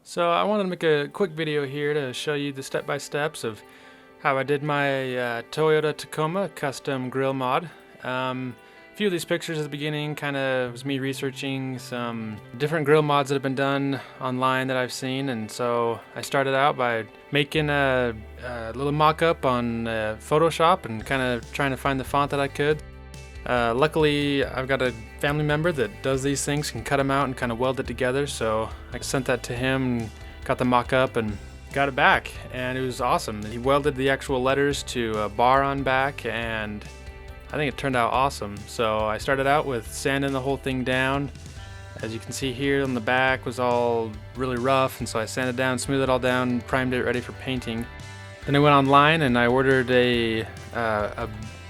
So I wanted to make a quick video here to show you the step-by-steps of how I did my Toyota Tacoma custom grill mod. A few of these pictures at the beginning kind of was me researching some different grill mods that have been done online that I've seen, and so I started out by making a little mock-up on Photoshop and kind of trying to find the font that I could. Luckily, I've got a family member that does these things, can cut them out and kind of weld it together, so I sent that to him, got the mock-up and got it back, and it was awesome. He welded the actual letters to a bar on back, and I think it turned out awesome. So I started out with sanding the whole thing down. As you can see here on the back was all really rough, and so I sanded down, smoothed it all down, primed it ready for painting. Then I went online and I ordered a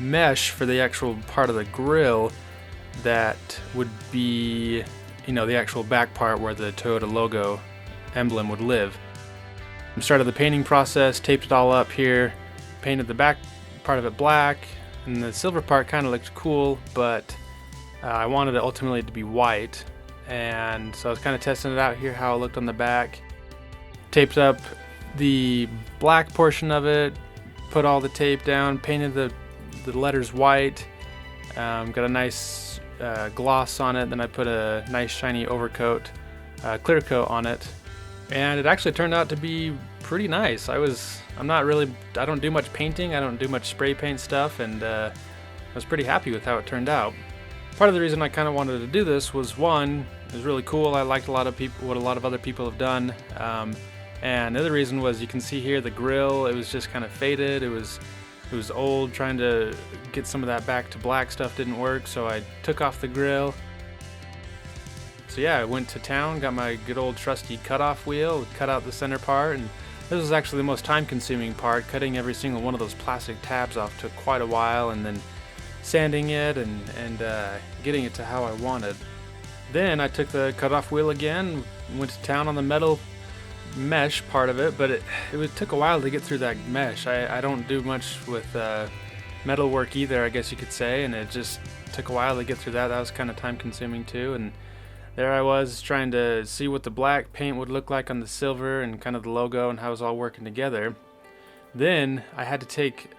mesh for the actual part of the grill that would be, the actual back part where the Toyota logo emblem would live. I started the painting process, taped it all up here, painted the back part of it black, and the silver part kind of looked cool, but I wanted it ultimately to be white, and so I was kind of testing it out here how it looked on the back. Taped up the black portion of it, put all the tape down, painted the letters white, got a nice gloss on it, then I put a nice shiny overcoat, clear coat on it, and it actually turned out to be pretty nice. I don't do much painting, I don't do much spray paint stuff, and I was pretty happy with how it turned out. Part of the reason I kind of wanted to do this was, one, it was really cool. I liked what a lot of other people have done, and the other reason was, you can see here the grill, it was just kind of faded, it was old. Trying to get some of that back to black stuff didn't work, so I took off the grill. So yeah, I went to town, got my good old trusty cutoff wheel, cut out the center part, and this was actually the most time-consuming part. Cutting every single one of those plastic tabs off took quite a while, and then sanding it and getting it to how I wanted. Then I took the cutoff wheel again, went to town on the metal mesh part of it, but it took a while to get through that mesh. I don't do much with metal work either, I guess you could say, and it just took a while to get through that. That was kind of time-consuming too, and there I was trying to see what the black paint would look like on the silver and kind of the logo and how it was all working together. Then I had to take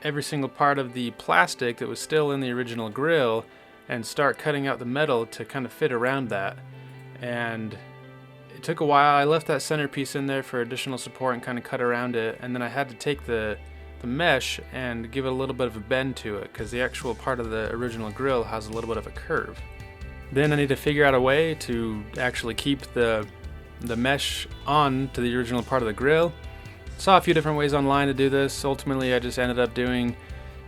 every single part of the plastic that was still in the original grill and start cutting out the metal to kind of fit around that. And it took a while. I left that centerpiece in there for additional support and kind of cut around it, and then I had to take the mesh and give it a little bit of a bend to it, because the actual part of the original grill has a little bit of a curve. Then I need to figure out a way to actually keep the mesh on to the original part of the grill. Saw a few different ways online to do this. Ultimately, I just ended up doing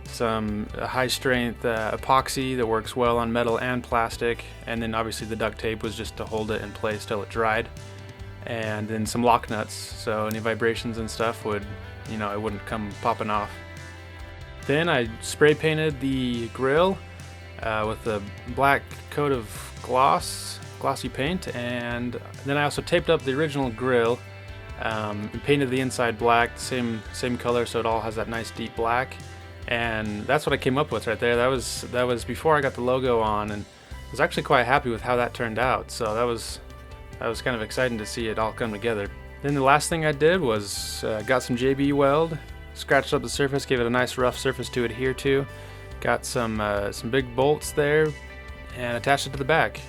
some high-strength epoxy that works well on metal and plastic, and then obviously the duct tape was just to hold it in place till it dried, and then some lock nuts, so any vibrations and stuff would, it wouldn't come popping off. Then I spray painted the grill with a black coat of glossy paint, and then I also taped up the original grill and painted the inside black, same color, so it all has that nice deep black. And that's what I came up with right there. That was before I got the logo on, and I was actually quite happy with how that turned out. So that was kind of exciting to see it all come together. Then the last thing I did was got some JB weld, scratched up the surface, gave it a nice rough surface to adhere to. Got some big bolts there and attached it to the back,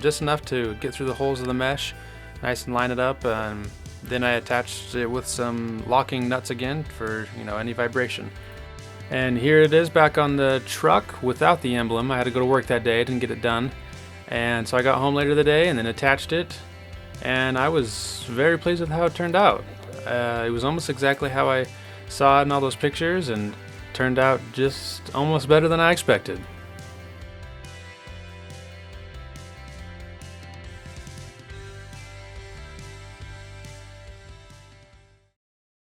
just enough to get through the holes of the mesh, nice and line it up. Then I attached it with some locking nuts again for any vibration. And here it is back on the truck without the emblem. I had to go to work that day, didn't get it done, and so I got home later that day and then attached it, and I was very pleased with how it turned out. It was almost exactly how I saw it in all those pictures, and turned out just almost better than I expected.